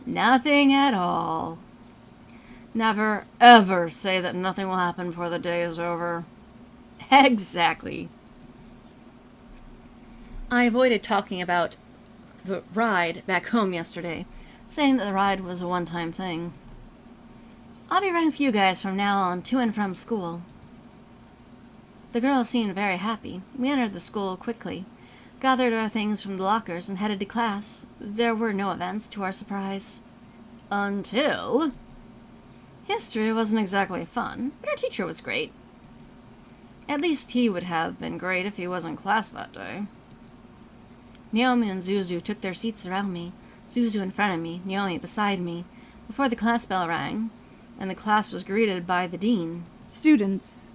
Nothing at all. Never, ever say that nothing will happen before the day is over. Exactly. I avoided talking about the ride back home yesterday, saying that the ride was a one-time thing. I'll be riding with you guys from now on to and from school. The girls seemed very happy. We entered the school quickly, gathered our things from the lockers, and headed to class. There were no events, to our surprise. Until... History wasn't exactly fun, but our teacher was great. At least he would have been great if he was in class that day. Naomi and Zuzu took their seats around me, Zuzu in front of me, Naomi beside me, before the class bell rang, and the class was greeted by the dean. Students,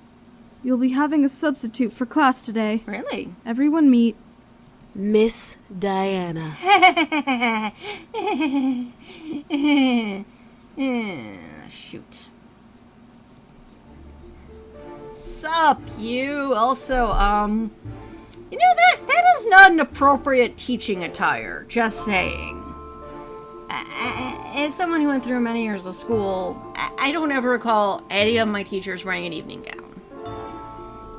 you'll be having a substitute for class today. Really? Everyone meet Miss Diana. Shoot. Sup, you? Also, you know, that is not an appropriate teaching attire. Just saying. As someone who went through many years of school, I don't ever recall any of my teachers wearing an evening gown.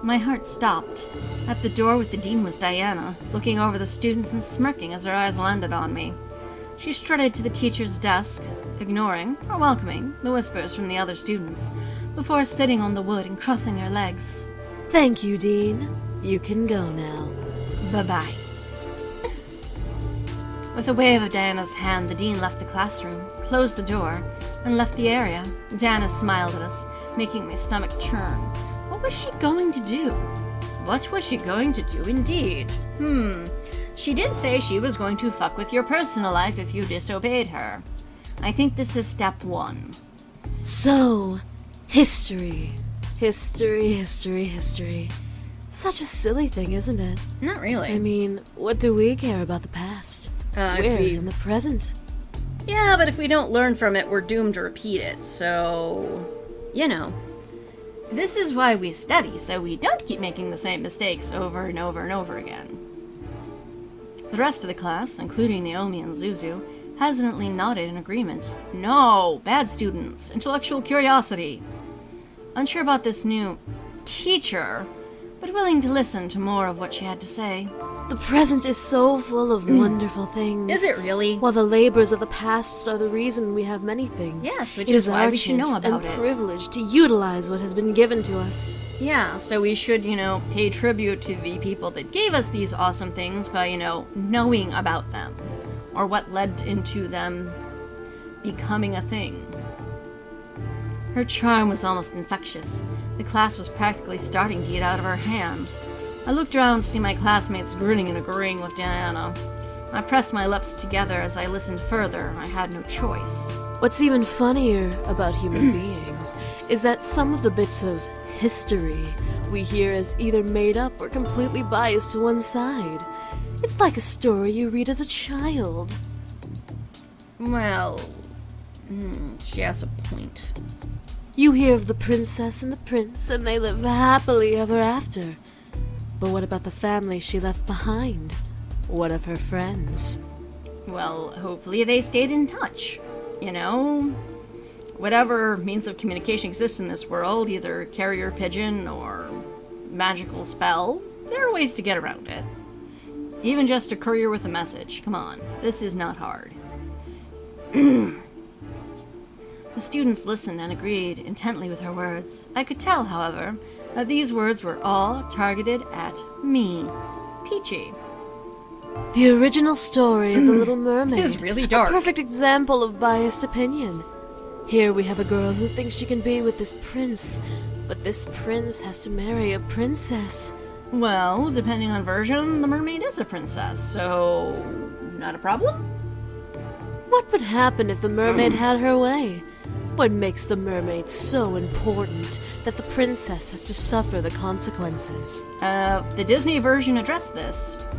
My heart stopped. At the door with the dean was Diana, looking over the students and smirking as her eyes landed on me. She strutted to the teacher's desk, ignoring, or welcoming, the whispers from the other students, before sitting on the wood and crossing her legs. Thank you, Dean. You can go now. Bye-bye. With a wave of Diana's hand, the dean left the classroom, closed the door, and left the area. Diana smiled at us, making my stomach churn. What was she going to do? What was she going to do, indeed? She did say she was going to fuck with your personal life if you disobeyed her. I think this is step 1. So, history. History. Such a silly thing, isn't it? Not really. I mean, what do we care about the past? We're in the present. Yeah, but if we don't learn from it, we're doomed to repeat it, so... You know. This is why we study, so we don't keep making the same mistakes over and over and over again. The rest of the class, including Naomi and Zuzu, hesitantly nodded in agreement. No, bad students, intellectual curiosity. Unsure about this new teacher, but willing to listen to more of what she had to say. The present is so full of wonderful things. Is it really? While the labors of the past are the reason we have many things. Yes, which it is is why our we should know chance about and it. privilege to utilize what has been given to us. Yeah, so we should, pay tribute to the people that gave us these awesome things by, knowing about them. Or what led into them becoming a thing. Her charm was almost infectious. The class was practically starting to get out of her hand. I looked around to see my classmates grinning and agreeing with Diana. I pressed my lips together as I listened further. I had no choice. What's even funnier about human beings is that some of the bits of history we hear is either made up or completely biased to one side. It's like a story you read as a child. Well, she has a point. You hear of the princess and the prince, and they live happily ever after. But what about the family she left behind? What of her friends? Well, hopefully they stayed in touch. Whatever means of communication exists in this world, either carrier pigeon or magical spell, there are ways to get around it. Even just a courier with a message. Come on, this is not hard. The students listened and agreed intently with her words. I could tell, however, that these words were all targeted at me, Peachy. The original story of The Little Mermaid is really dark. A perfect example of biased opinion. Here we have a girl who thinks she can be with this prince, but this prince has to marry a princess. Well, depending on version, the mermaid is a princess, so not a problem? What would happen if the mermaid had her way? What makes the mermaid so important that the princess has to suffer the consequences? The Disney version addressed this.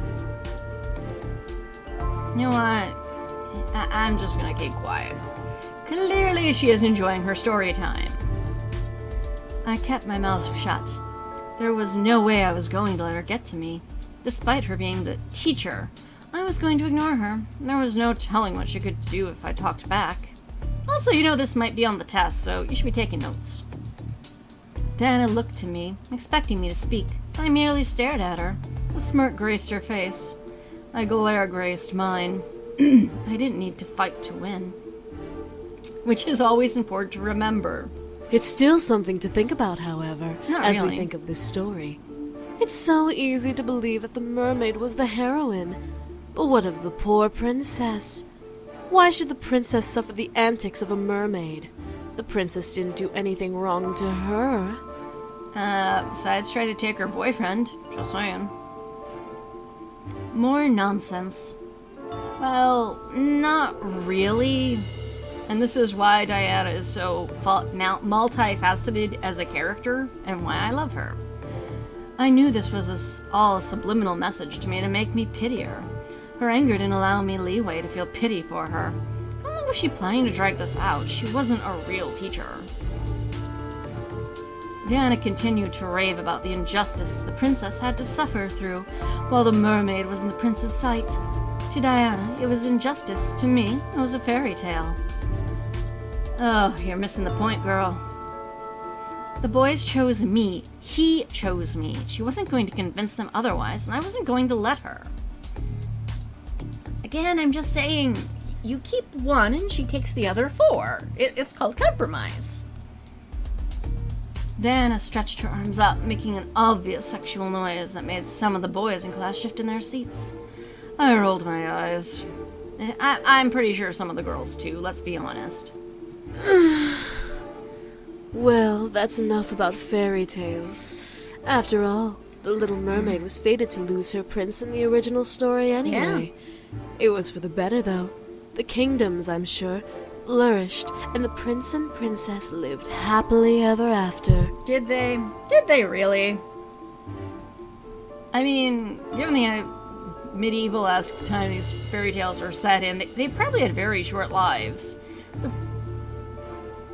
You know what? I'm just gonna keep quiet. Clearly she is enjoying her story time. I kept my mouth shut. There was no way I was going to let her get to me. Despite her being the teacher, I was going to ignore her. There was no telling what she could do if I talked back. Also, you know this might be on the test, so you should be taking notes. Diana looked to me, expecting me to speak, but I merely stared at her. A smirk graced her face. A glare graced mine. I didn't need to fight to win. Which is always important to remember. It's still something to think about, however, Not as really. we think of this story. It's so easy to believe that the mermaid was the heroine. But what of the poor princess? Why should the princess suffer the antics of a mermaid? The princess didn't do anything wrong to her. Besides try to take her boyfriend. Just saying. More nonsense. Well, not really. And this is why Diana is so multifaceted as a character, and why I love her. I knew this was all a subliminal message to me to make me pity her. Her anger didn't allow me leeway to feel pity for her. How long was she planning to drag this out? She wasn't a real teacher. Diana continued to rave about the injustice the princess had to suffer through while the mermaid was in the prince's sight. To Diana, it was injustice. To me, it was a fairy tale. Oh, you're missing the point, girl. The boys chose me. He chose me. She wasn't going to convince them otherwise, and I wasn't going to let her. Again, I'm just saying, you keep one and she takes the other 4. It's called compromise. Diana stretched her arms up, making an obvious sexual noise that made some of the boys in class shift in their seats. I rolled my eyes. I'm pretty sure some of the girls too, let's be honest. Well, that's enough about fairy tales. After all, the Little Mermaid was fated to lose her prince in the original story anyway. It was for the better, though. The kingdoms, I'm sure, flourished, and the prince and princess lived happily ever after. Did they? Did they really? I mean, given the medieval-esque time these fairy tales are set in, they probably had very short lives.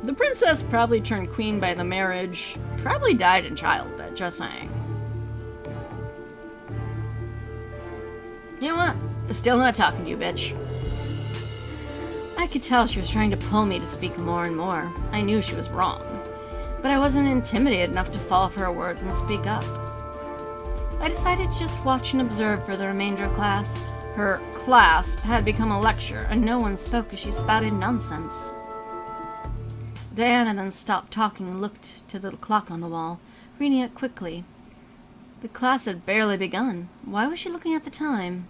The princess probably turned queen by the marriage, probably died in childbed, just saying. You know what? Still not talking to you, bitch. I could tell she was trying to pull me to speak more and more. I knew she was wrong, but I wasn't intimidated enough to fall for her words and speak up. I decided to just watch and observe for the remainder of class. Her class had become a lecture, and no one spoke as she spouted nonsense. Diana then stopped talking and looked to the clock on the wall, reading it quickly. The class had barely begun. Why was she looking at the time?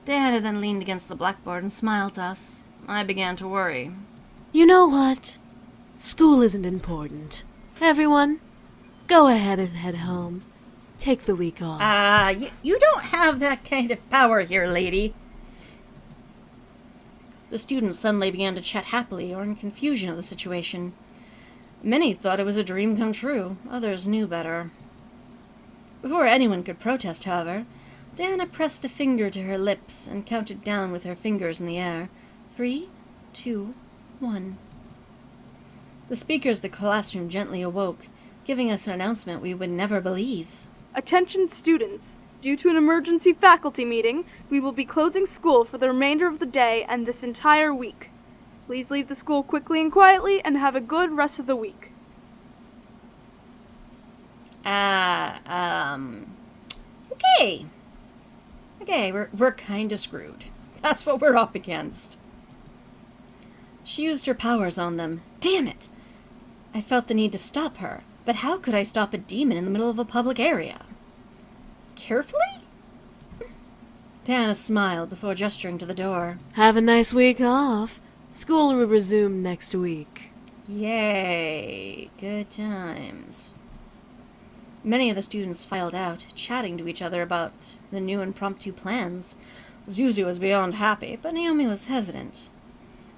Diana then leaned against the blackboard and smiled at us. I began to worry. You know what? School isn't important. Everyone, go ahead and head home. Take the week off. You don't have that kind of power here, lady. The students suddenly began to chat happily or in confusion of the situation. Many thought it was a dream come true. Others knew better. Before anyone could protest, however, Diana pressed a finger to her lips and counted down with her fingers in the air. 3, 2, 1. The speakers of the classroom gently awoke, giving us an announcement we would never believe. Attention students. Due to an emergency faculty meeting, we will be closing school for the remainder of the day and this entire week. Please leave the school quickly and quietly and have a good rest of the week. Okay. Okay, we're kinda screwed. That's what we're up against. She used her powers on them. Damn it! I felt the need to stop her, but how could I stop a demon in the middle of a public area? Carefully? Diana smiled before gesturing to the door. Have a nice week off. School will resume next week. Yay! Good times. Many of the students filed out, chatting to each other about the new impromptu plans. Zuzu was beyond happy, but Naomi was hesitant.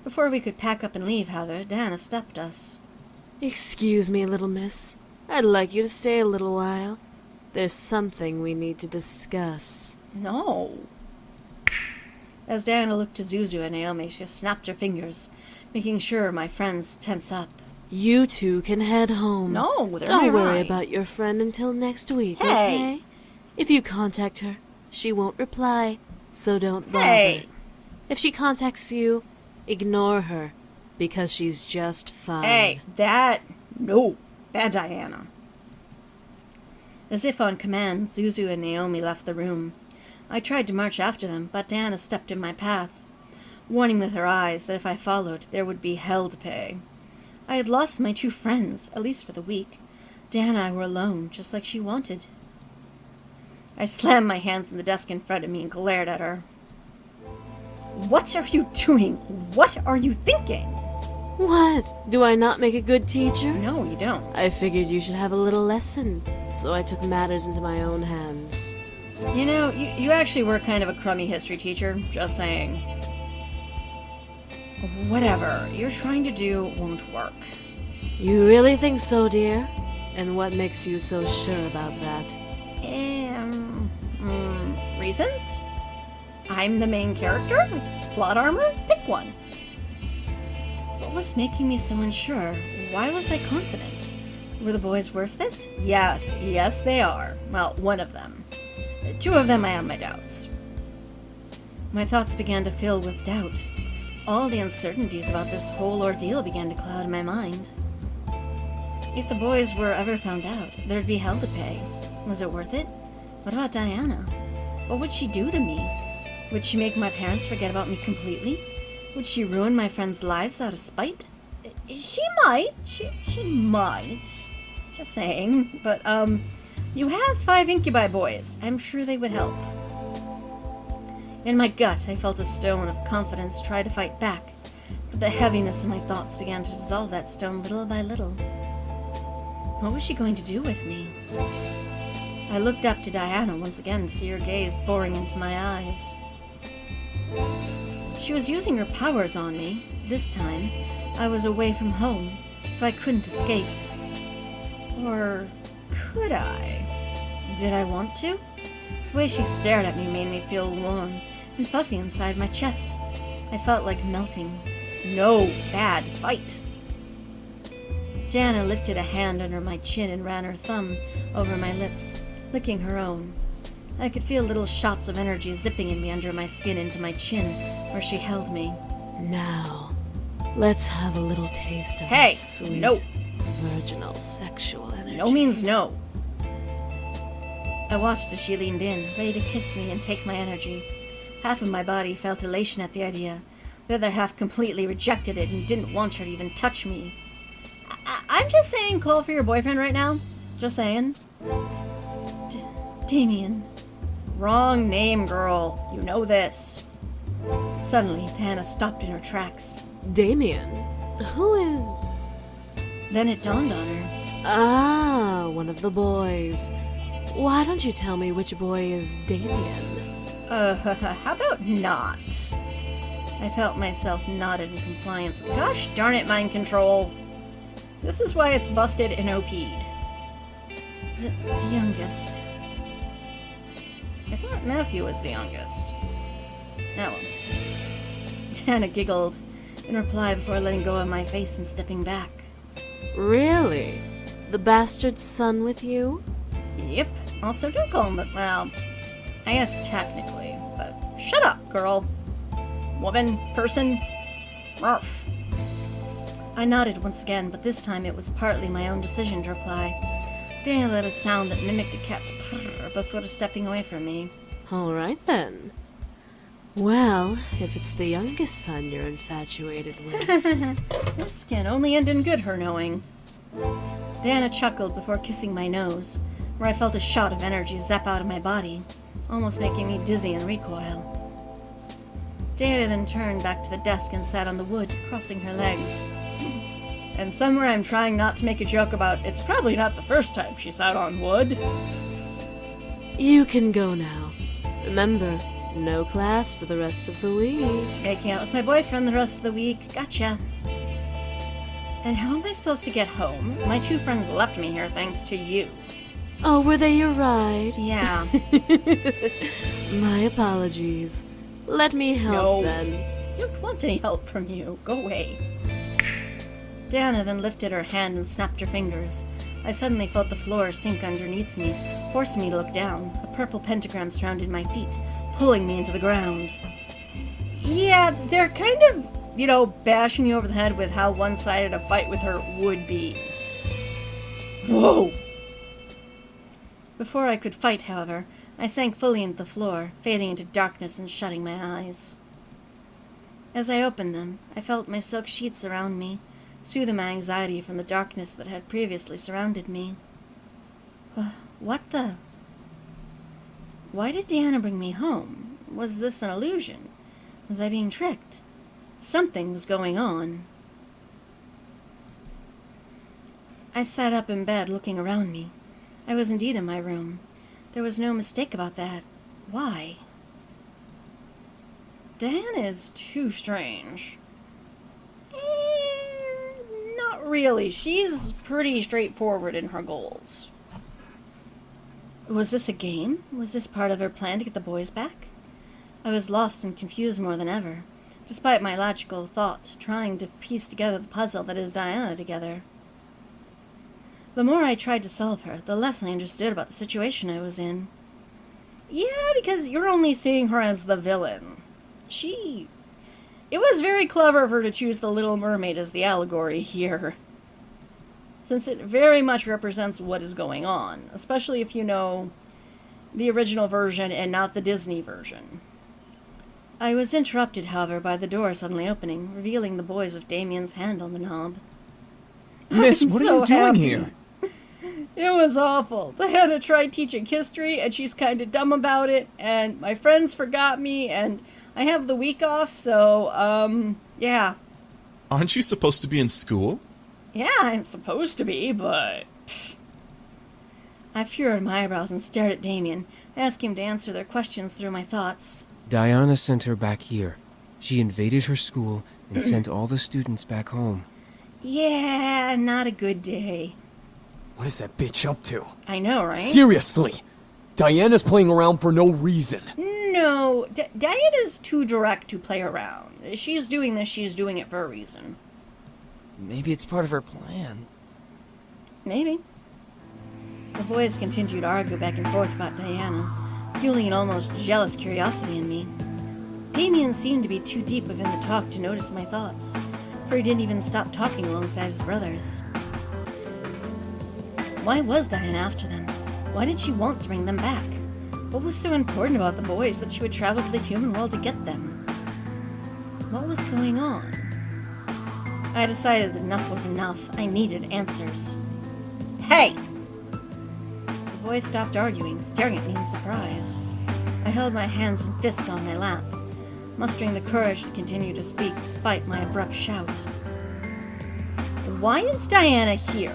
Before we could pack up and leave, however, Diana stopped us. Excuse me, little miss. I'd like you to stay a little while. There's something we need to discuss. No. As Diana looked to Zuzu and Naomi, she snapped her fingers, making sure my friends tense up. You two can head home. No, they're Don't my worry ride. about your friend until next week, Hey. okay? If you contact her, she won't reply. so don't bother. Hey! If she contacts you, ignore her, because she's just fine. Hey, no, that Diana. As if on command, Zuzu and Naomi left the room. I tried to march after them, but Diana stepped in my path, warning with her eyes that if I followed, there would be hell to pay. I had lost my 2 friends, at least for the week. Diana and I were alone, just like she wanted. I slammed my hands on the desk in front of me and glared at her. What are you doing? What are you thinking? What? Do I not make a good teacher? No, you don't. I figured you should have a little lesson, so I took matters into my own hands. You know, you actually were kind of a crummy history teacher, just saying. Whatever you're trying to do won't work. You really think so, dear? And what makes you so sure about that? Reasons? I'm the main character? Plot armor? Pick one. What was making me so unsure? Why was I confident? Were the boys worth this? Yes, they are. Well, one of them. 2 of them I have my doubts. My thoughts began to fill with doubt. All the uncertainties about this whole ordeal began to cloud my mind. If the boys were ever found out, there'd be hell to pay. Was it worth it? What about Diana? What would she do to me? Would she make my parents forget about me completely? Would she ruin my friends' lives out of spite? She might. She might. Just saying. But, you have 5 incubi boys. I'm sure they would help. In my gut, I felt a stone of confidence try to fight back, but the heaviness of my thoughts began to dissolve that stone little by little. What was she going to do with me? I looked up to Diana once again to see her gaze boring into my eyes. She was using her powers on me. This time, I was away from home, so I couldn't escape. Or could I? Did I want to? The way she stared at me made me feel warm and fuzzy inside my chest. I felt like melting. No, bad fight. Diana lifted a hand under my chin and ran her thumb over my lips, licking her own. I could feel little shots of energy zipping in me under my skin into my chin, where she held me. Now, let's have a little taste of Hey, that sweet, no. virginal sexual energy. No means no. I watched as she leaned in, ready to kiss me and take my energy. Half of my body felt elation at the idea. The other half completely rejected it and didn't want her to even touch me. I'm just saying, call for your boyfriend right now. Just saying. Damien. Wrong name, girl. You know this. Suddenly, Diana stopped in her tracks. Damien? Who is... Then it dawned on her. Ah, one of the boys. Why don't you tell me which boy is Damien? How about not? I felt myself nodded in compliance. Gosh darn it, mind control. This is why it's busted and OP'd. The youngest. I thought Matthew was the youngest. Oh well. Diana giggled in reply before letting go of my face and stepping back. Really? The bastard's son with you? Yep. Also, don't call him, well, I guess technically, but shut up, girl. Woman, person. Ruff. I nodded once again, but this time it was partly my own decision to reply. Diana let a sound that mimicked a cat's purr before stepping away from me. All right, then. Well, if it's the youngest son you're infatuated with... This can only end in good, her knowing. Diana chuckled before kissing my nose, where I felt a shot of energy zap out of my body, almost making me dizzy and recoil. Diana then turned back to the desk and sat on the wood, crossing her legs. And somewhere I'm trying not to make a joke about it's probably not the first time she sat on wood. You can go now. Remember, no class for the rest of the week. Making out with my boyfriend the rest of the week. Gotcha. And how am I supposed to get home? My 2 friends left me here thanks to you. Oh, were they your ride? Yeah. My apologies. Let me help No. then. I don't want any help from you. Go away. Diana then lifted her hand and snapped her fingers. I suddenly felt the floor sink underneath me, forcing me to look down. A purple pentagram surrounded my feet, pulling me into the ground. Yeah, they're kind of, bashing you over the head with how one-sided a fight with her would be. Whoa! Before I could fight, however, I sank fully into the floor, fading into darkness and shutting my eyes. As I opened them, I felt my silk sheets around me, soothing my anxiety from the darkness that had previously surrounded me. What the? Why did Diana bring me home? Was this an illusion? Was I being tricked? Something was going on. I sat up in bed, looking around me. I was indeed in my room. There was no mistake about that. Why? Diana is too strange. Not really. She's pretty straightforward in her goals. Was this a game? Was this part of her plan to get the boys back? I was lost and confused more than ever, despite my logical thought, trying to piece together the puzzle that is Diana together. The more I tried to solve her, the less I understood about the situation I was in. Yeah, because you're only seeing her as the villain. It was very clever of her to choose the Little Mermaid as the allegory here, since it very much represents what is going on, especially if you know the original version and not the Disney version. I was interrupted, however, by the door suddenly opening, revealing the boys with Damien's hand on the knob. Miss, what are you doing here? It was awful. Diana tried teaching history, and she's kind of dumb about it, and my friends forgot me, and I have the week off, so, yeah. Aren't you supposed to be in school? Yeah, I'm supposed to be, but... I furrowed my eyebrows and stared at Damien, asking him to answer their questions through my thoughts. Diana sent her back here. She invaded her school and sent all the students back home. Yeah, not a good day. What is that bitch up to? I know, right? Seriously! Diana's playing around for no reason. No, Diana's too direct to play around. She's doing this, she's doing it for a reason. Maybe it's part of her plan. Maybe. The boys continued to argue back and forth about Diana, fueling an almost jealous curiosity in me. Damien seemed to be too deep within the talk to notice my thoughts, for he didn't even stop talking alongside his brothers. Why was Diana after them? Why did she want to bring them back? What was so important about the boys that she would travel to the human world to get them? What was going on? I decided that enough was enough. I needed answers. Hey! The boys stopped arguing, staring at me in surprise. I held my hands and fists on my lap, mustering the courage to continue to speak despite my abrupt shout. Why is Diana here?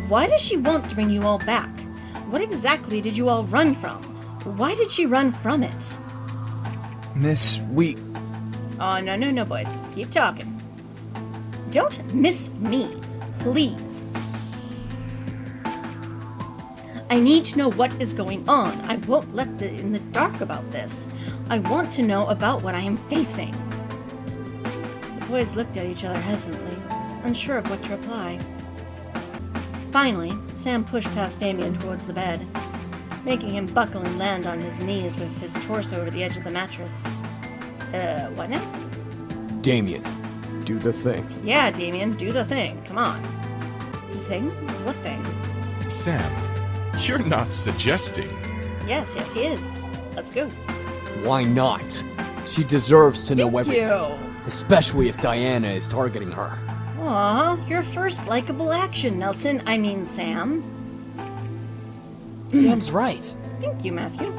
Why does she want to bring you all back? What exactly did you all run from? Why did she run from it? Miss, we... Oh, no, boys. Keep talking. Don't miss me, please. I need to know what is going on. I won't let in the dark about this. I want to know about what I am facing. The boys looked at each other hesitantly, unsure of what to reply. Finally, Sam pushed past Damien towards the bed, making him buckle and land on his knees with his torso over the edge of the mattress. What now? Damien, do the thing. Yeah, Damien, do the thing. Come on. The thing? What thing? Sam, you're not suggesting. Yes, he is. Let's go. Why not? She deserves to know Thank everything. you. Especially if Diana is targeting her. Aw, your first likable action, Nelson. I mean, Sam. Sam's right. Thank you, Matthew.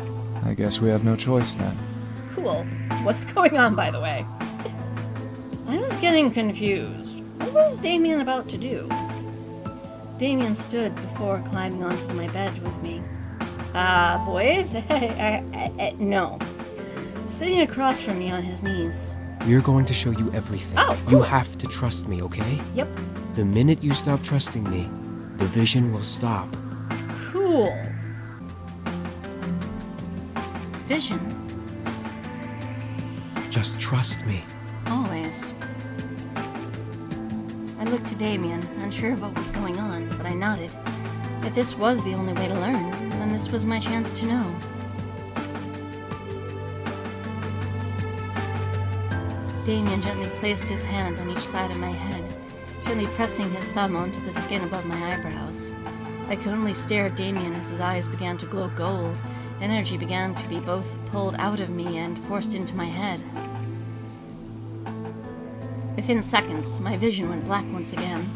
I guess we have no choice then. Cool. What's going on, by the way? I was getting confused. What was Damien about to do? Damien stood before climbing onto my bed with me. Boys? No. Sitting across from me on his knees. We're going to show you everything. Oh, You cool. have to trust me, okay? Yep. The minute you stop trusting me, the vision will stop. Cool. Vision. Just trust me. Always. I looked to Damien, unsure of what was going on, but I nodded. If this was the only way to learn, then this was my chance to know. Damien gently placed his hand on each side of my head, gently pressing his thumb onto the skin above my eyebrows. I could only stare at Damien as his eyes began to glow gold. Energy began to be both pulled out of me and forced into my head. Within seconds, my vision went black once again.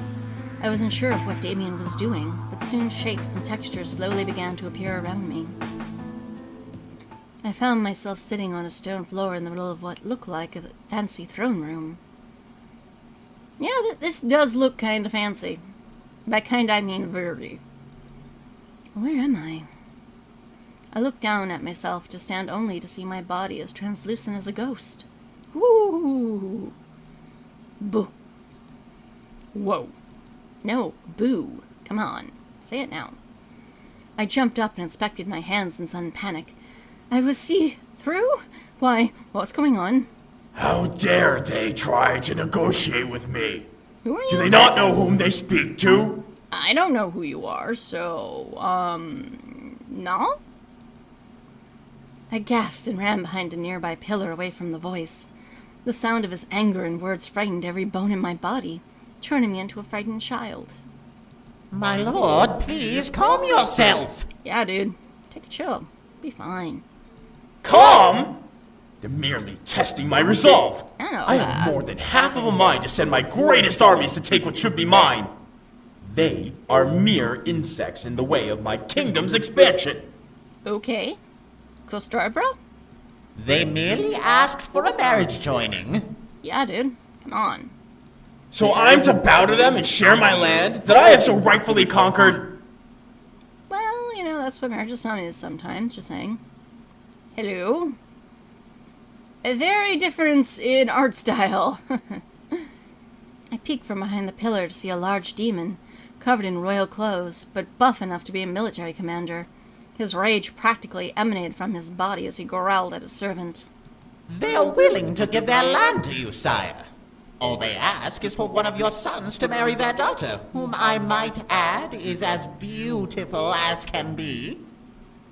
I wasn't sure of what Damien was doing, but soon shapes and textures slowly began to appear around me. I found myself sitting on a stone floor in the middle of what looked like a fancy throne room. Yeah, this does look kind of fancy. By kind, I mean very. Where am I? I looked down at myself to stand only to see my body as translucent as a ghost. Woo! Boo. Whoa. No, boo. Come on. Say it now. I jumped up and inspected my hands in sudden panic. I was see-through? Why, what's going on? How dare they try to negotiate with me? Who are you? Do they not know whom they speak to? I don't know who you are, so, no? I gasped and ran behind a nearby pillar away from the voice. The sound of his anger and words frightened every bone in my body, turning me into a frightened child. My lord, please calm yourself. Yeah, dude. Take a chill. Be fine. Calm? They're merely testing my resolve. I know I that. have more than half of a mind to send my greatest armies to take what should be mine. They are mere insects in the way of my kingdom's expansion. Okay. Cool story, bro? They merely asked for a marriage joining. Yeah, dude. Come on. So I'm to bow to them and share my land that I have so rightfully conquered? Well, you know, that's what marriage is sometimes, just saying. Hello? A very difference in art style. I peeked from behind the pillar to see a large demon, covered in royal clothes, but buff enough to be a military commander. His rage practically emanated from his body as he growled at his servant. They are willing to give their land to you, sire. All they ask is for one of your sons to marry their daughter, whom I might add is as beautiful as can be.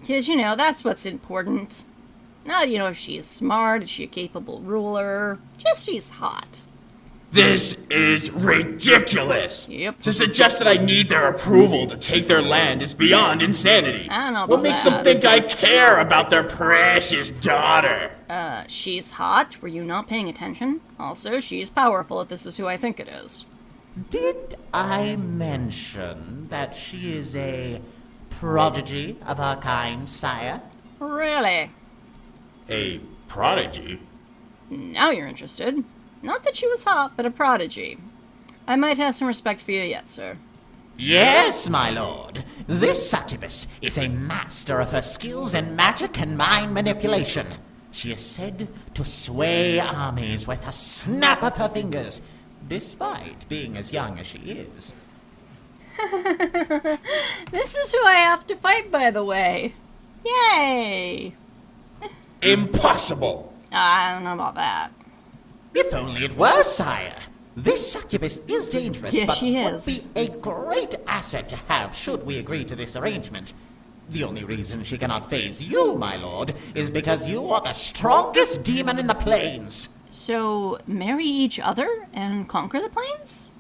'Cause, you know, that's what's important. Not, you know, if she is smart, is she a capable ruler, just she's hot. This is ridiculous! Yep. To suggest that I need their approval to take their land is beyond insanity. I don't know What about makes that. them think I care about their precious daughter? She's hot. Were you not paying attention? Also, she's powerful if this is who I think it is. Did I mention that she is a prodigy of her kind, sire? Really? A prodigy? Now you're interested. Not that she was hot, but a prodigy. I might have some respect for you yet, sir. Yes, my lord. This succubus is a master of her skills in magic and mind manipulation. She is said to sway armies with a snap of her fingers, despite being as young as she is. This is who I have to fight, by the way. Yay! Impossible! I don't know about that. If only it were, sire. This succubus is dangerous, Yeah, but she would is. be a great asset to have should we agree to this arrangement. The only reason she cannot phase you, my lord, is because you are the strongest demon in the plains. So, marry each other and conquer the plains?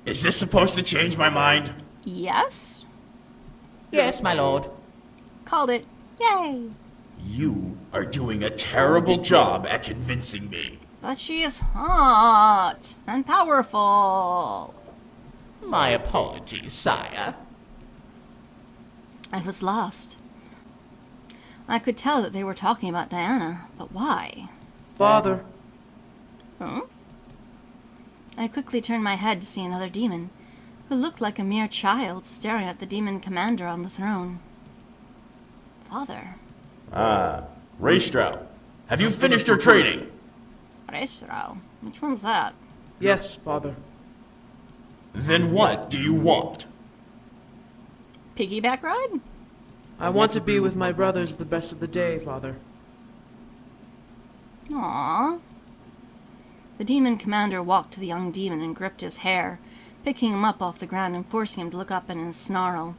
Is this supposed to change my mind? Yes. Yes, my lord. Called it. Yay! You are doing a terrible job at convincing me. But she is hot and powerful. My apologies, sire. I was lost. I could tell that they were talking about Diana, but why? Father. Huh? I quickly turned my head to see another demon, who looked like a mere child staring at the demon commander on the throne. Father. Ah, Raystrau, have you finished your training? Restro. Which one's that? Yes, Father. Then what do you want? Piggyback ride? I want to be with my brothers the best of the day, Father. Aww. The demon commander walked to the young demon and gripped his hair, picking him up off the ground and forcing him to look up in his snarl.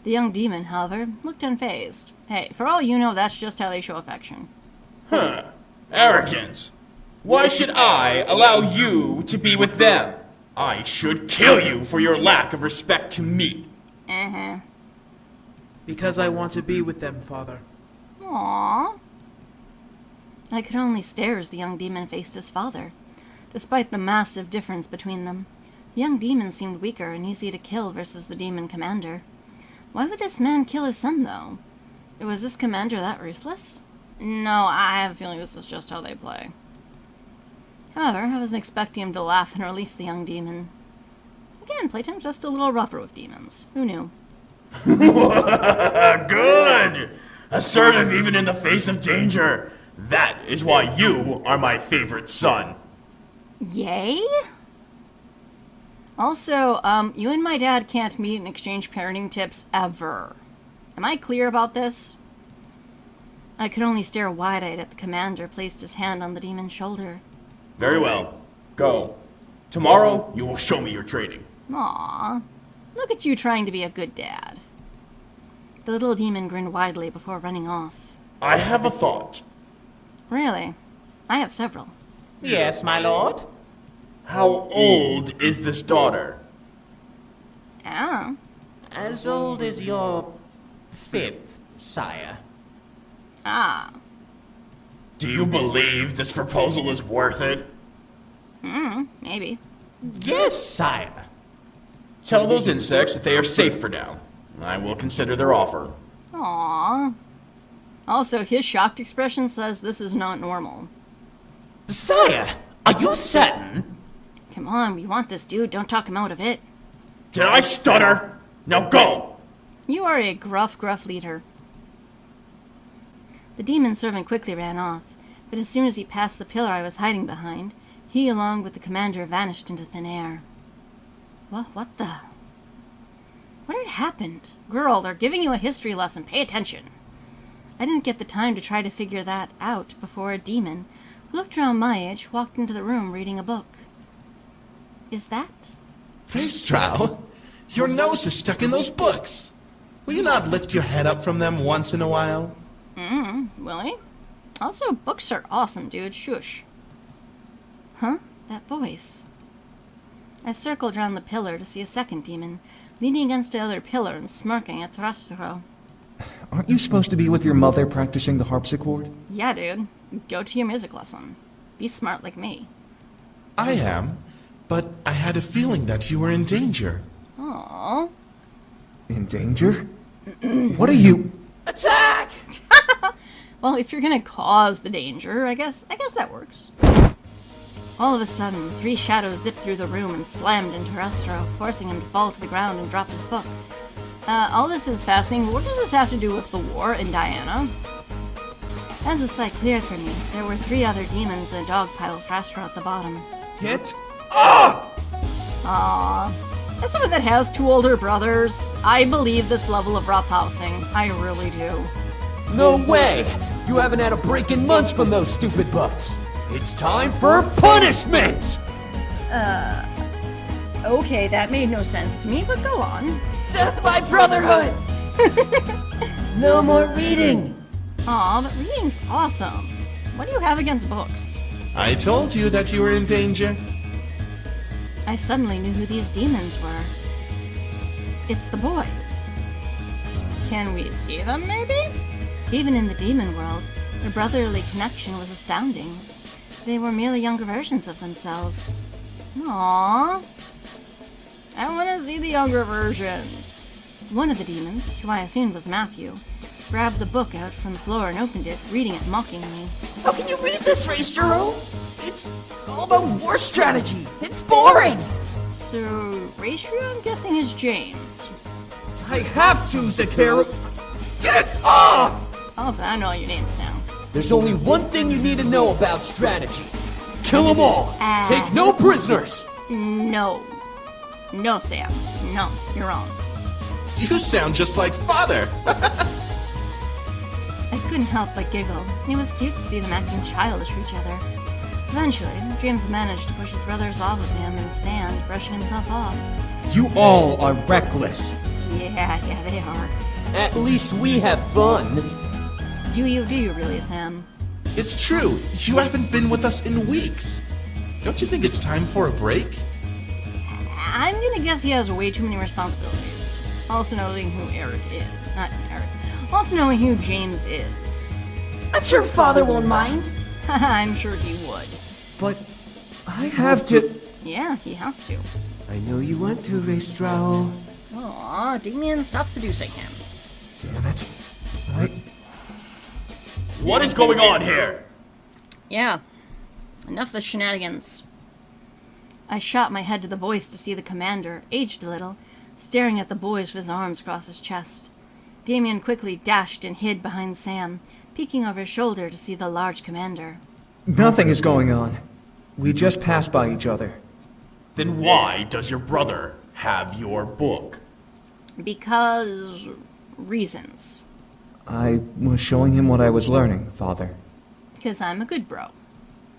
The young demon, however, looked unfazed. Hey, for all you know, that's just how they show affection. Huh. Arrogance. Why should I allow you to be with them? I should kill you for your lack of respect to me. Uh-huh. Because I want to be with them, Father. Aww. I could only stare as the young demon faced his father. Despite the massive difference between them, the young demon seemed weaker and easy to kill versus the demon commander. Why would this man kill his son, though? Was this commander that ruthless? No, I have a feeling this is just how they play. However, I wasn't expecting him to laugh and release the young demon. Again, playtime's just a little rougher with demons. Who knew? Good! Assertive even in the face of danger. That is why you are my favorite son. Yay? Also, you and my dad can't meet and exchange parenting tips ever. Am I clear about this? I could only stare wide-eyed at the commander placed his hand on the demon's shoulder. Very well. Go. Tomorrow, you will show me your training. Aww. Look at you trying to be a good dad. The little demon grinned widely before running off. I have a thought. Really? I have several. Yes, my lord? How old is this daughter? Oh. As old as your 5th, sire. Ah. Do you believe this proposal is worth it? Maybe. Yes, sire. Tell those insects that they are safe for now. I will consider their offer. Aww. Also, his shocked expression says this is not normal. Sire, are you certain? Come on, we want this dude. Don't talk him out of it. Did I stutter? Now go! You are a gruff leader. The demon servant quickly ran off, but as soon as he passed the pillar I was hiding behind, he, along with the commander, vanished into thin air. What the? What had happened? Girl, they're giving you a history lesson. Pay attention. I didn't get the time to try to figure that out before a demon, who looked around my age, walked into the room reading a book. Is that? Prince your nose is stuck in those books. Will you not lift your head up from them once in a while? Will he? Also, books are awesome, dude. Shush. Huh? That voice. I circled around the pillar to see a second demon, leaning against the other pillar and smirking at Thrastro. Aren't you supposed to be with your mother practicing the harpsichord? Yeah, dude. Go to your music lesson. Be smart like me. I am, but I had a feeling that you were in danger. Aww. In danger? What are you... Attack! Well, if you're gonna cause the danger, I guess that works. All of a sudden, 3 shadows zipped through the room and slammed into Restro, forcing him to fall to the ground and drop his book. All this is fascinating, but what does this have to do with the war in Diana? As the sight cleared for me, there were 3 other demons and a dog pile of Restro at the bottom. Get up! Aww. As someone that has 2 older brothers, I believe this level of roughhousing. I really do. No way! You haven't had a break in months from those stupid bucks. It's time for punishment! Okay, that made no sense to me, but go on. Death by brotherhood! No more reading! Aw, but reading's awesome. What do you have against books? I told you that you were in danger. I suddenly knew who these demons were. It's the boys. Can we see them, maybe? Even in the demon world, their brotherly connection was astounding. They were merely younger versions of themselves. Aww. I want to see the younger versions. One of the demons, who I assumed was Matthew, grabbed the book out from the floor and opened it, reading it mockingly. How can you read this, Raystro? It's all about war strategy. It's boring. So, Ratio, I'm guessing, is James. I have to, Zakaru. Get off! Also, I know your names now. There's only one thing you need to know about strategy. Kill them all. Take no prisoners. No. No, Sam. No, you're wrong. You sound just like father. I couldn't help but giggle. It was cute to see them acting childish for each other. Eventually, James managed to push his brothers off of him and stand, brushing himself off. You all are reckless. Yeah, they are. At least we have fun. Do you really, Sam? It's true. You haven't been with us in weeks. Don't you think it's time for a break? I'm gonna guess he has way too many responsibilities. Also knowing who Eric is. Not Eric. Also knowing who James is. I'm sure Father won't mind. I'm sure he would. But I have to... Yeah, he has to. I know you want to, Raestrao. Aw, Damien, stop seducing him. Damn it. What is going on here? Yeah. Enough of the shenanigans. I shot my head to the voice to see the commander, aged a little, staring at the boys with his arms across his chest. Damien quickly dashed and hid behind Sam, peeking over his shoulder to see the large commander. Nothing is going on. We just passed by each other. Then why does your brother have your book? Because... reasons. I was showing him what I was learning, Father. Because I'm a good bro.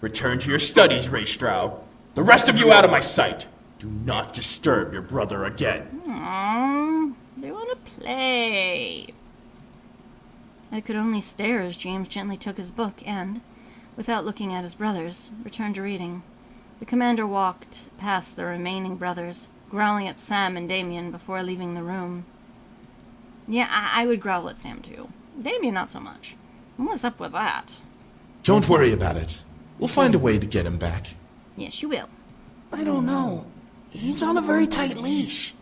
Return to your studies, Raestrao. The rest of you out of my sight. Do not disturb your brother again. Aww, they want to play. I could only stare as James gently took his book and, without looking at his brothers, returned to reading. The commander walked past the remaining brothers, growling at Sam and Damien before leaving the room. Yeah, I would growl at Sam too. Damien not so much. What's up with that? Don't worry about it. We'll find a way to get him back. Yes, you will. I don't know. He's on a very tight leash.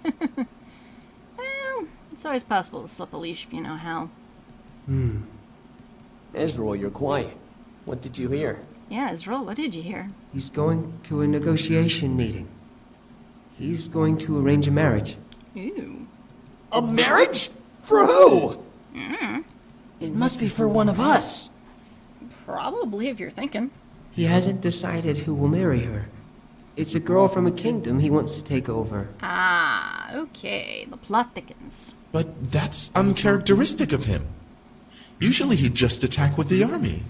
Well, it's always possible to slip a leash if you know how. Ezreal, you're quiet. What did you hear? Yeah, Israel, what did you hear? He's going to a negotiation meeting. He's going to arrange a marriage. Ooh. A marriage? For who? It must be for one of us. Probably, if you're thinking. He hasn't decided who will marry her. It's a girl from a kingdom he wants to take over. Ah, okay. The plot thickens. But that's uncharacteristic of him. Usually he'd just attack with the army.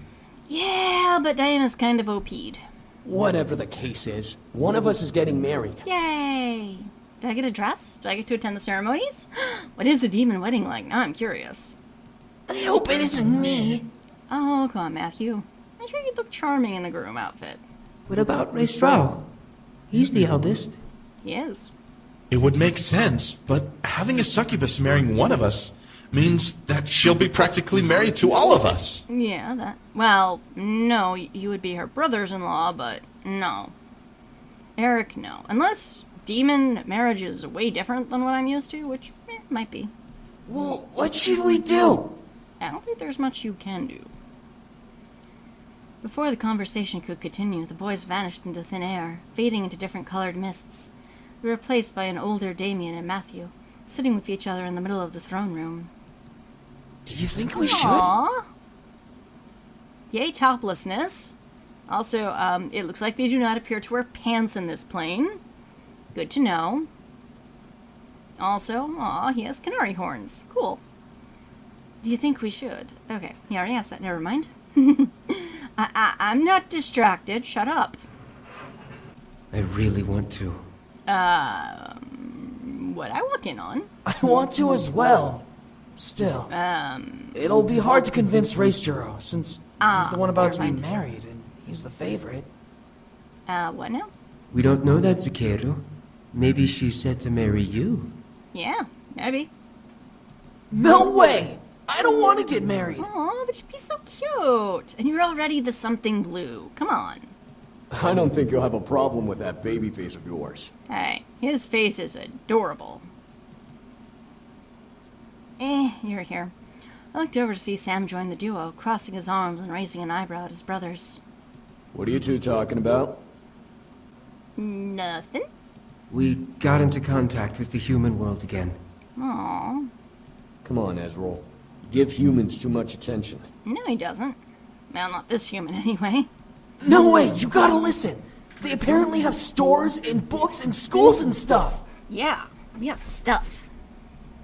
Yeah, but Diana's kind of OP'd. Whatever the case is, one of us is getting married. Yay! Do I get a dress? Do I get to attend the ceremonies? What is a demon wedding like? Now I'm curious. I hope it isn't me. Oh, come on, Matthew. I'm sure you'd look charming in a groom outfit. What about Raestrao? He's the eldest. He is. It would make sense, but having a succubus marrying one of us means that she'll be practically married to all of us. Yeah, that... Well, no, you would be her brothers-in-law, but no. Eric, no. Unless demon marriage is way different than what I'm used to, which might be. Well, what should we do? I don't think there's much you can do. Before the conversation could continue, the boys vanished into thin air, fading into different colored mists. They were replaced by an older Damien and Matthew, sitting with each other in the middle of the throne room. Do you think we should? Aww. Yay, toplessness. Also, it looks like they do not appear to wear pants in this plane. Good to know. Also, aw, he has canary horns. Cool. Do you think we should? Okay, he already asked that. Never mind. I'm not distracted. Shut up. I really want to. What I walk in on? I want to as well. Still, it'll be hard to convince Raestrao since he's the one about to be married and he's the favorite. What now? We don't know that, Zakeru. Maybe she's set to marry you. Yeah, maybe. No way! I don't want to get married. Aw, but you'd be so cute. And you're already the something blue. Come on. I don't think you'll have a problem with that baby face of yours. Hey, his face is adorable. You're here. I looked over to see Sam join the duo, crossing his arms and raising an eyebrow at his brothers. What are you two talking about? Nothing. We got into contact with the human world again. Aw. Come on, Ezreal. You give humans too much attention. No, he doesn't. Well, not this human, anyway. No way, you gotta listen. They apparently have stores and books and schools and stuff. Yeah, we have stuff.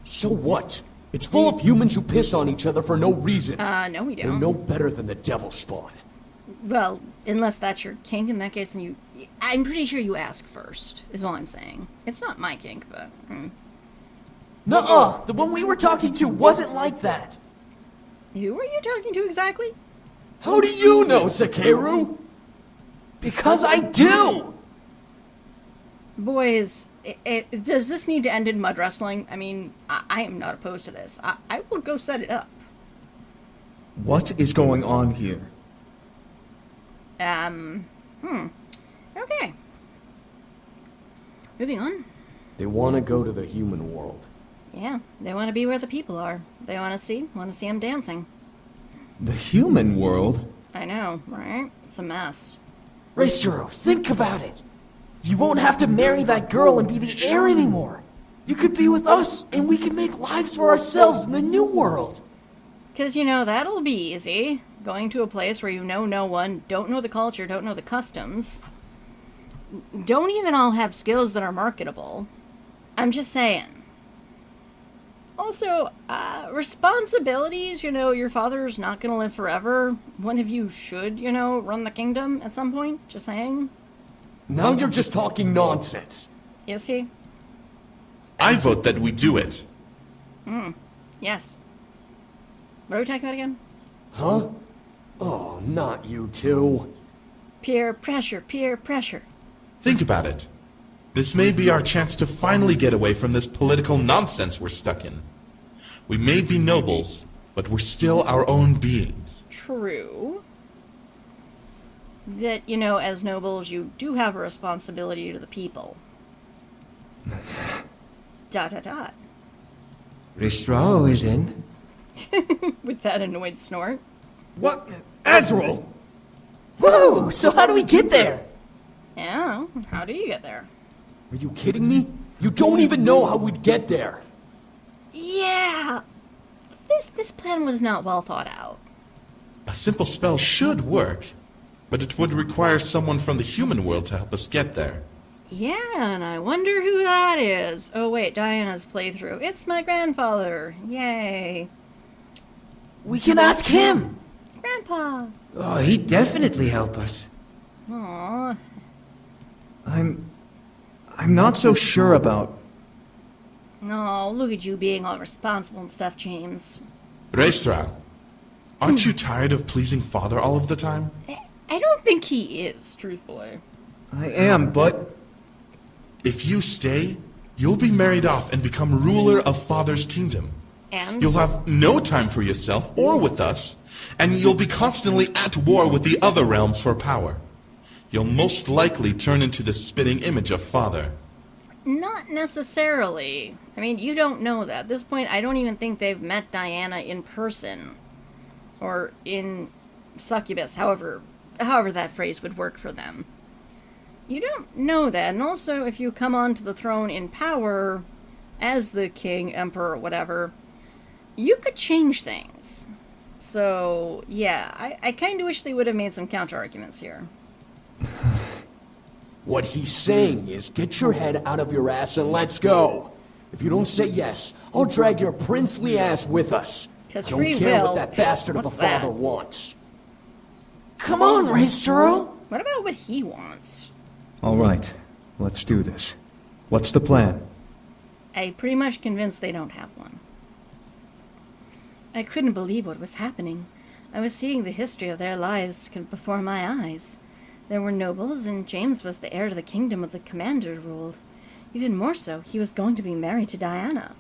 So what? It's full of humans who piss on each other for no reason. No we They're don't. no better than the devil spawn. Well, unless that's your kink, in that case, then I'm pretty sure you ask first, is all I'm saying. It's not my kink, but... Nuh-uh, the one we were talking to wasn't like that. Who were you talking to exactly? How do you know, Zakeru? Because I do! Boys, does this need to end in mud wrestling? I mean, I am not opposed to this. I will go set it up. What is going on here? Okay. Moving on. They want to go to the human world. Yeah, they want to be where the people are. They want to see them dancing. The human world? I know, right? It's a mess. Racero, think about it. You won't have to marry that girl and be the heir anymore. You could be with us, and we can make lives for ourselves in the new world. 'Cause, that'll be easy. Going to a place where you know no one, don't know the culture, don't know the customs. Don't even all have skills that are marketable. I'm just saying. Also, responsibilities, your father's not gonna live forever. One of you should, run the kingdom at some point. Just saying. Now you're just talking nonsense. Is he? I vote that we do it. Yes. What are we talking about again? Huh? Oh, not you two. Peer pressure, peer pressure. Think about it. This may be our chance to finally get away from this political nonsense we're stuck in. We may be nobles, but we're still our own beings. True. That, as nobles, you do have a responsibility to the people. ... Ristrao is in. With that annoyed snort. What? Azrael! Whoa, so how do we get there? Yeah, how do you get there? Are you kidding me? You don't even know how we'd get there. Yeah. This plan was not well thought out. A simple spell should work, but it would require someone from the human world to help us get there. Yeah, and I wonder who that is. Oh wait, Diana's playthrough. It's my grandfather. Yay. We can ask him. Grandpa. Oh, he'd definitely help us. Aww. I'm not so sure about... Oh, look at you being all responsible and stuff, James. Reistra, aren't you tired of pleasing father all of the time? I don't think he is, truthfully. I am, but... If you stay, you'll be married off and become ruler of father's kingdom. And? You'll have no time for yourself or with us, and you'll be constantly at war with the other realms for power. You'll most likely turn into the spitting image of father. Not necessarily. I mean, you don't know that. At this point, I don't even think they've met Diana in person. Or in succubus, however that phrase would work for them. You don't know that, and also if you come onto the throne in power, as the king, emperor, whatever, you could change things. So, yeah, I kind of wish they would have made some counter-arguments here. What he's saying is, get your head out of your ass and let's go. If you don't say yes, I'll drag your princely ass with us. 'Cause don't free care will, what that bastard of a what's that? father wants. Come on, Racero. What about what he wants? All right, let's do this. What's the plan? I'm pretty much convinced they don't have one. I couldn't believe what was happening. I was seeing the history of their lives before my eyes. There were nobles, and James was the heir to the kingdom of the commander ruled. Even more so, he was going to be married to Diana.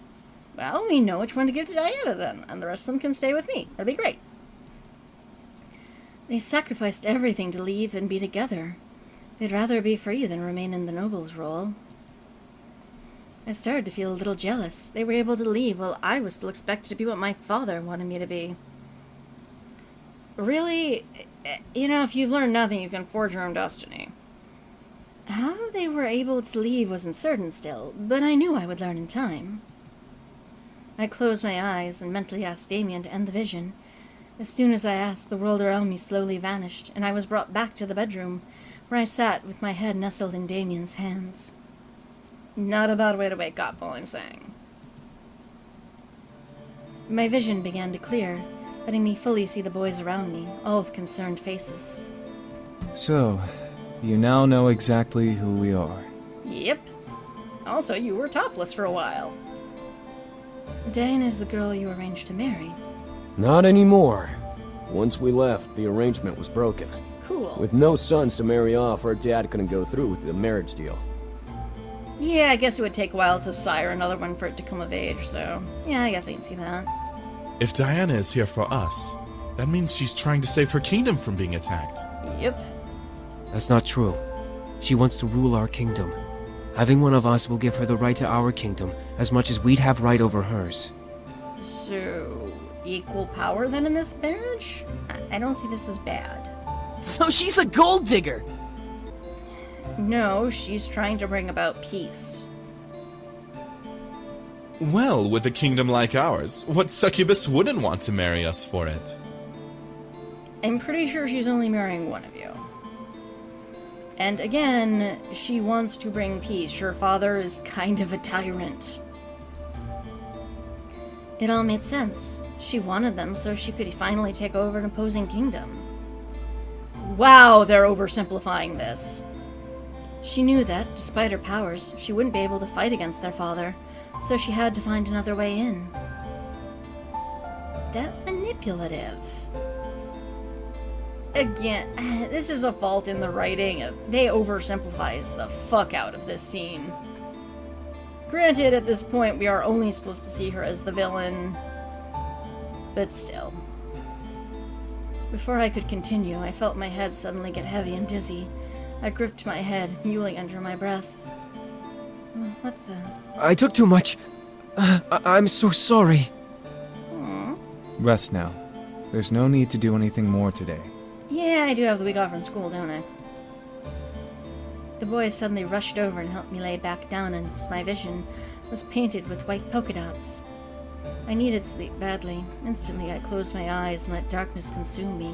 Well, we know which one to give to Diana then, and the rest of them can stay with me. That'd be great. They sacrificed everything to leave and be together. They'd rather be free than remain in the noble's role. I started to feel a little jealous. They were able to leave while I was still expected to be what my father wanted me to be. Really, if you've learned nothing, you can forge your own destiny. How they were able to leave wasn't certain still, but I knew I would learn in time. I closed my eyes and mentally asked Damien to end the vision. As soon as I asked, the world around me slowly vanished, and I was brought back to the bedroom, where I sat with my head nestled in Damien's hands. Not a bad way to wake up, all I'm saying. My vision began to clear, letting me fully see the boys around me, all with concerned faces. So, you now know exactly who we are. Yep. Also, you were topless for a while. Diana is the girl you arranged to marry. Not anymore. Once we left, the arrangement was broken. Cool. With no sons to marry off, her dad couldn't go through with the marriage deal. Yeah, I guess it would take a while to sire another one for it to come of age, so yeah, I guess I can see that. If Diana is here for us, that means she's trying to save her kingdom from being attacked. Yep. That's not true. She wants to rule our kingdom. Having one of us will give her the right to our kingdom as much as we'd have right over hers. So, equal power then in this marriage? I don't see this as bad. So she's a gold digger! No, she's trying to bring about peace. Well, with a kingdom like ours, what succubus wouldn't want to marry us for it? I'm pretty sure she's only marrying one of you. And again, she wants to bring peace. Your father is kind of a tyrant. It all made sense. She wanted them so she could finally take over an opposing kingdom. Wow, they're oversimplifying this. She knew that, despite her powers, she wouldn't be able to fight against their father, so she had to find another way in. That manipulative. Again, this is a fault in the writing. They oversimplifies the fuck out of this scene. Granted, at this point, we are only supposed to see her as the villain, but still. Before I could continue, I felt my head suddenly get heavy and dizzy. I gripped my head, mewling under my breath. What the? I took too much. I'm so sorry. Rest now. There's no need to do anything more today. Yeah, I do have the week off from school, don't I? The boy suddenly rushed over and helped me lay back down, and my vision was painted with white polka dots. I needed sleep badly. Instantly, I closed my eyes and let darkness consume me.